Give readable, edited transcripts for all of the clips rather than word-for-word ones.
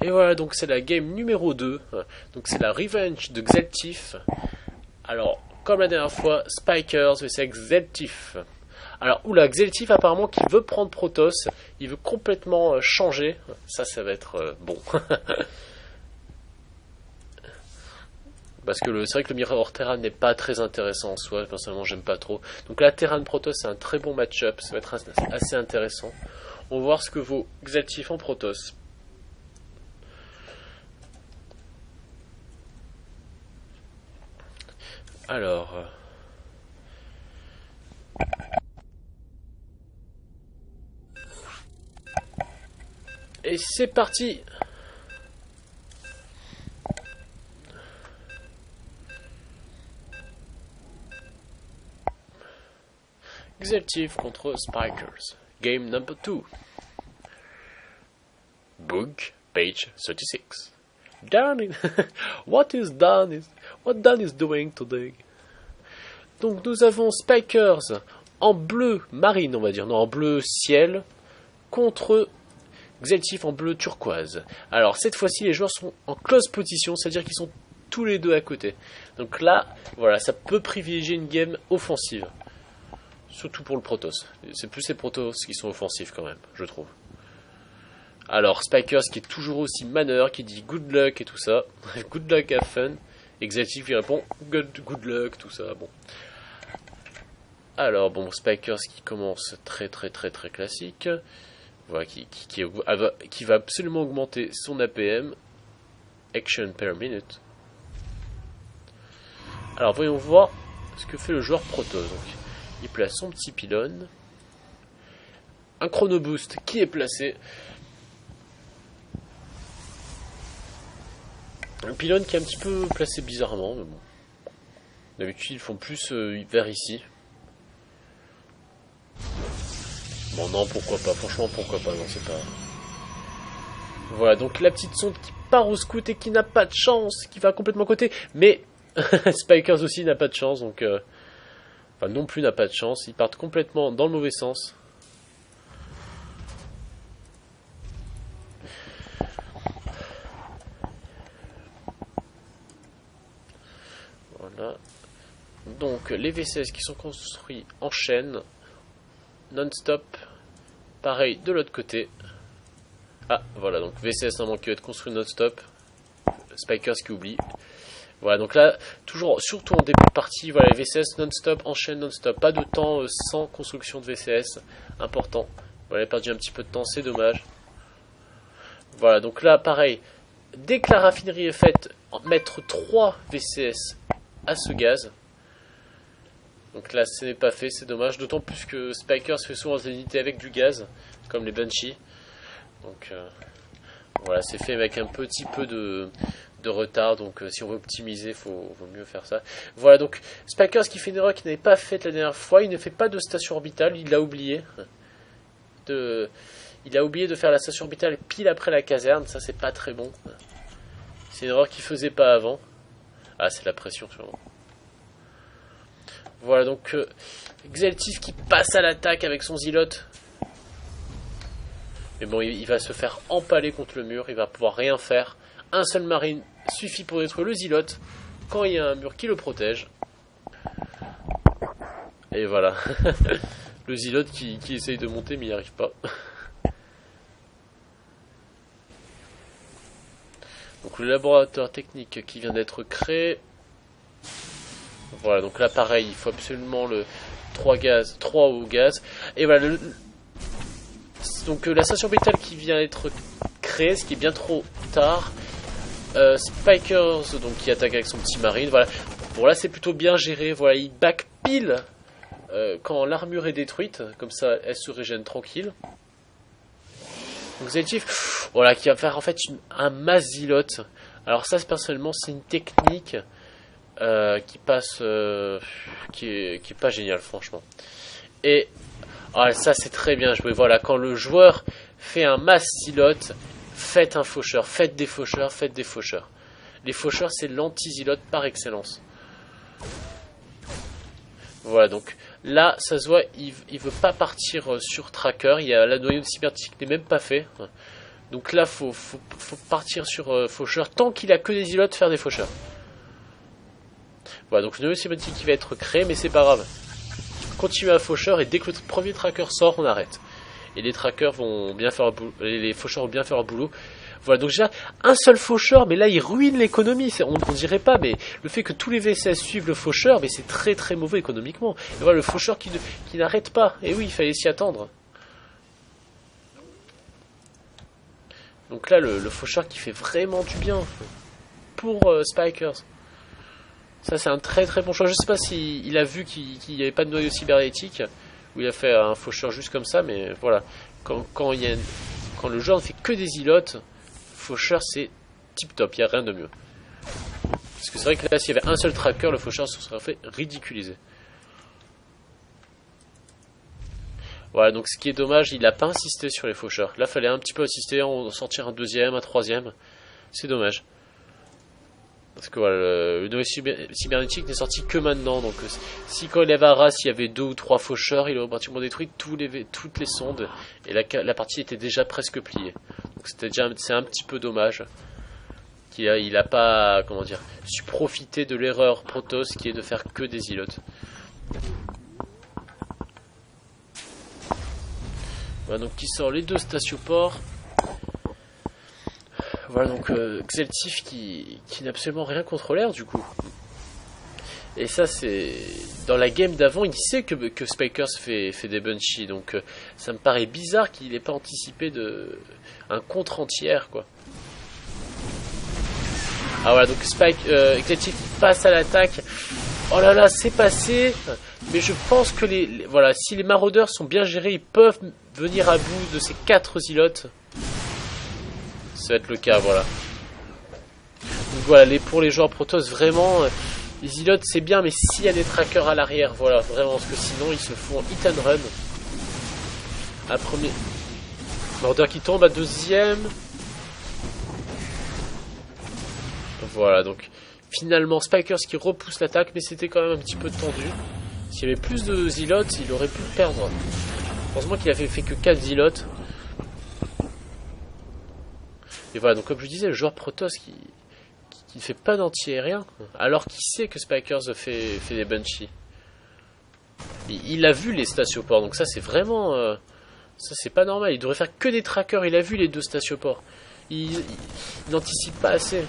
Et voilà, donc c'est la game numéro 2. Donc c'est la Revenge de Xeltif. Alors, comme la dernière fois, Spikers vs Xeltif. Alors, oula, Xeltif apparemment qui veut prendre Protoss. Il veut complètement changer. Ça va être bon. Parce que c'est vrai que le Mirror Terran n'est pas très intéressant en soi. Personnellement, j'aime pas trop. Donc là, Terran Protoss, c'est un très bon match-up. Ça va être assez intéressant. On va voir ce que vaut Xeltif en Protoss. Alors... Et c'est parti. Xeltif contre Spikers. Game number 2. Book, page 36. Dan what Dan is doing today? Donc nous avons Spikers en bleu marine, on va dire, non, en bleu ciel, contre Xeltif en bleu turquoise. Alors cette fois-ci les joueurs sont en close position, c'est-à-dire qu'ils sont tous les deux à côté. Donc là, voilà, ça peut privilégier une game offensive. Surtout pour le Protoss. C'est plus les Protoss qui sont offensifs quand même, je trouve. Alors Spikers qui est toujours aussi maneur, qui dit good luck et tout ça. Good luck, have fun. Et Xeltif qui répond good luck, tout ça, bon. Alors bon, Spikers qui commence très classique. Voilà, qui va absolument augmenter son APM. Action per minute. Alors voyons voir ce que fait le joueur Protoss. Donc, il place son petit pylône. Un chrono boost qui est placé. Un pylône qui est un petit peu placé bizarrement, mais bon. D'habitude ils font plus vers ici. Bon non, pourquoi pas, franchement pourquoi pas, non c'est pas... Voilà, donc la petite sonde qui part au scout et qui n'a pas de chance, qui va complètement côté, mais Spikers aussi n'a pas de chance, donc... Enfin non plus n'a pas de chance, ils partent complètement dans le mauvais sens. Voilà. Donc les V16 qui sont construits en chaîne, non-stop, pareil de l'autre côté. Ah voilà, donc V16 normalement qui va être construit non-stop, Spikers qui oublie. Voilà, donc là, toujours, surtout en début de partie, voilà, les V16 non-stop, enchaîne non-stop, pas de temps sans construction de VCS, important. Voilà, il a perdu un petit peu de temps, c'est dommage. Voilà, donc là, pareil, dès que la raffinerie est faite, mettre 3 VCS à ce gaz. Donc là, ce n'est pas fait, c'est dommage, d'autant plus que Spikers fait souvent des unités avec du gaz, comme les Banshee. Donc voilà, c'est fait avec un petit peu de retard, donc si on veut optimiser, vaut mieux faire ça. Voilà, donc Spikers qui fait une erreur qu'il n'avait pas faite la dernière fois, il ne fait pas de station orbitale, il l'a oublié. Il a oublié de faire la station orbitale pile après la caserne, ça c'est pas très bon. C'est une erreur qu'il faisait pas avant. Ah, c'est la pression sûrement. Voilà, donc Xeltif qui passe à l'attaque avec son Zealot. Mais bon, il va se faire empaler contre le mur, il va pouvoir rien faire. Un seul marine suffit pour détruire le Zealot quand il y a un mur qui le protège. Et voilà. Le Zealot qui essaye de monter mais il n'y arrive pas. Donc le laboratoire technique qui vient d'être créé. Voilà, donc là pareil, il faut absolument le 3 au gaz. Et voilà, donc la station orbitale qui vient d'être créée, ce qui est bien trop tard. Spikers donc qui attaque avec son petit marine, voilà. Bon là c'est plutôt bien géré, voilà, il back pile quand l'armure est détruite, comme ça elle se régène tranquille. Donc Xeltif, voilà, qui va faire en fait un mass Zealot. Alors ça personnellement c'est une technique qui passe, qui est pas géniale franchement. Et ça c'est très bien joué, voilà, quand le joueur fait un mass Zealot, faites un faucheur, faites des faucheurs, faites des faucheurs. Les faucheurs, c'est l'anti-Zealot par excellence. Voilà, donc là, ça se voit, il veut pas partir sur Tracker. Il y a la noyau de cybernétique n'est même pas fait. Donc là, faut partir sur faucheur. Tant qu'il a que des îlots, faire des faucheurs. Voilà, donc une nouvelle cinématique qui va être créée, mais c'est pas grave. Continuez à faucheur et dès que le premier tracker sort, on arrête. Et les trackers vont bien faire les faucheurs vont bien faire leur boulot. Voilà, donc déjà, un seul faucheur, mais là il ruine l'économie. On dirait pas, mais le fait que tous les VCS suivent le faucheur, mais c'est très très mauvais économiquement. Et voilà, le faucheur qui n'arrête pas. Et oui, il fallait s'y attendre. Donc là, le faucheur qui fait vraiment du bien pour Spikers. Ça, c'est un très très bon choix. Je sais pas s'il a vu qu'il n'y avait pas de noyau cybernétique, ou il a fait un faucheur juste comme ça, mais voilà. Quand le joueur ne fait que des îlots, faucheur c'est tip top, il n'y a rien de mieux. Parce que c'est vrai que là, s'il y avait un seul tracker, le faucheur se serait fait ridiculiser. Voilà, donc ce qui est dommage, il n'a pas insisté sur les faucheurs. Là, il fallait un petit peu insister, en sortir un deuxième, un troisième. C'est dommage. Parce que voilà, le noyau cybernétique n'est sorti que maintenant. Donc si quand il avait Arras, il y avait 2 ou 3 faucheurs, il aurait pratiquement détruit toutes les sondes. Et la partie était déjà presque pliée. Donc c'est un petit peu dommage. Il a pas, comment dire, su profiter de l'erreur Protoss qui est de faire que des îlots. Voilà, donc qui sort les 2 stacioports. Voilà, donc Xeltif qui n'a absolument rien contre l'air du coup. Et ça, c'est dans la game d'avant, il sait que Spikers fait des Bunshees, donc ça me paraît bizarre qu'il n'ait pas anticipé un contre entière quoi. Ah voilà, donc Xeltif passe à l'attaque. Oh là là, c'est passé. Mais je pense que voilà, si les maraudeurs sont bien gérés, ils peuvent venir à bout de ces 4 îlots. Ça va être le cas, voilà. Donc voilà, pour les joueurs Protoss, vraiment, les îlots c'est bien, mais s'il y a des trackers à l'arrière, voilà, vraiment, parce que sinon ils se font hit and run. Un premier maraudeur qui tombe, à deuxième. Voilà, donc finalement Spikers qui repousse l'attaque, mais c'était quand même un petit peu tendu. S'il y avait plus de îlots, il aurait pu le perdre. Heureusement qu'il avait fait que 4 îlots. Et voilà, donc comme je disais, le joueur Protoss qui ne fait pas d'anti-aérien, alors qu'il sait que Spikers fait des Bunshees. Il a vu les stacioports, donc ça c'est vraiment... ça c'est pas normal, il devrait faire que des trackers, il a vu les 2 stacioports. Il n'anticipe pas assez.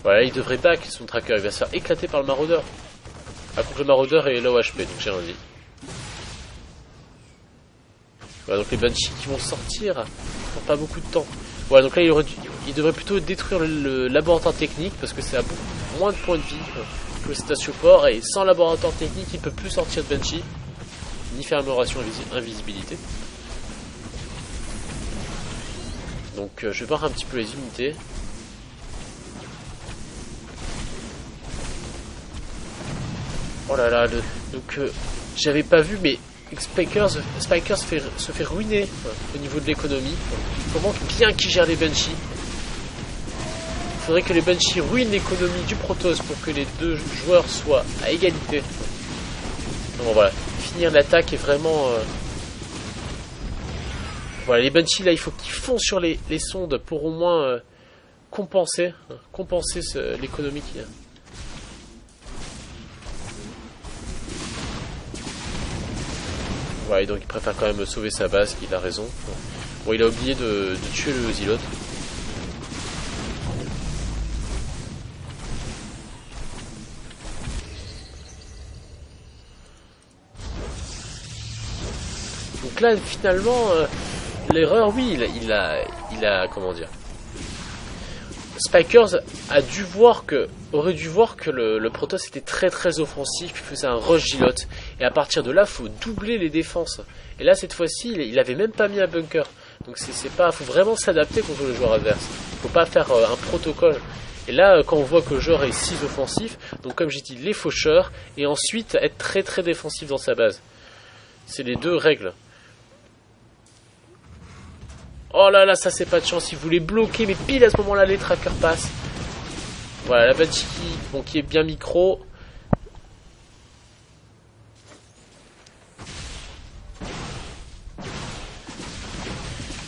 Voilà, il devrait back son tracker, il va se faire éclater par le maraudeur. Par contre le maraudeur est low HP, donc j'ai rien dit. Voilà, donc les Banshees qui vont sortir dans pas beaucoup de temps. Voilà, donc là il devrait plutôt détruire le laboratoire technique parce que c'est à beaucoup moins de points de vie que le statioport, et sans laboratoire technique il peut plus sortir de Banshee ni faire amélioration invisibilité. Donc je vais voir un petit peu les unités. Oh là là, donc j'avais pas vu, mais Spikers se fait ruiner au niveau de l'économie. Il faut vraiment bien qu'il gère les Banshees. Il faudrait que les Banshees ruinent l'économie du Protoss pour que les 2 joueurs soient à égalité. Donc voilà, finir l'attaque est vraiment... Voilà, les Banshees là, il faut qu'ils foncent sur les sondes pour au moins compenser l'économie qu'il y a. Voilà, et donc il préfère quand même sauver sa base, il a raison. Bon, il a oublié de tuer le Zilot. Donc là, finalement, l'erreur, oui, il a, comment dire... Spikers aurait dû voir que le Protoss était très très offensif, il faisait un rush Zilot, et à partir de là, faut doubler les défenses. Et là, cette fois-ci, il avait même pas mis un bunker. Donc faut vraiment s'adapter contre le joueur adverse. Faut pas faire un protocole. Et là, quand on voit que le joueur est 6 offensif, donc comme j'ai dit, les faucheurs, et ensuite être très très défensif dans sa base. C'est les 2 règles. Oh là là, ça c'est pas de chance, il voulait bloquer, mais pile à ce moment-là, les trackers passent. Voilà, la Banshee qui est bien micro.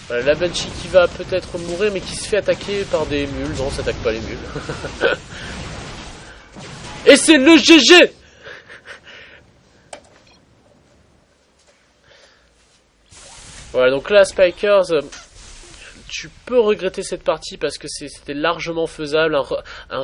Voilà, la Banshee qui va peut-être mourir, mais qui se fait attaquer par des mules. Non, ça attaque pas les mules. Et c'est le GG! Voilà, donc là, Spikers, tu peux regretter cette partie parce que c'était largement faisable. Un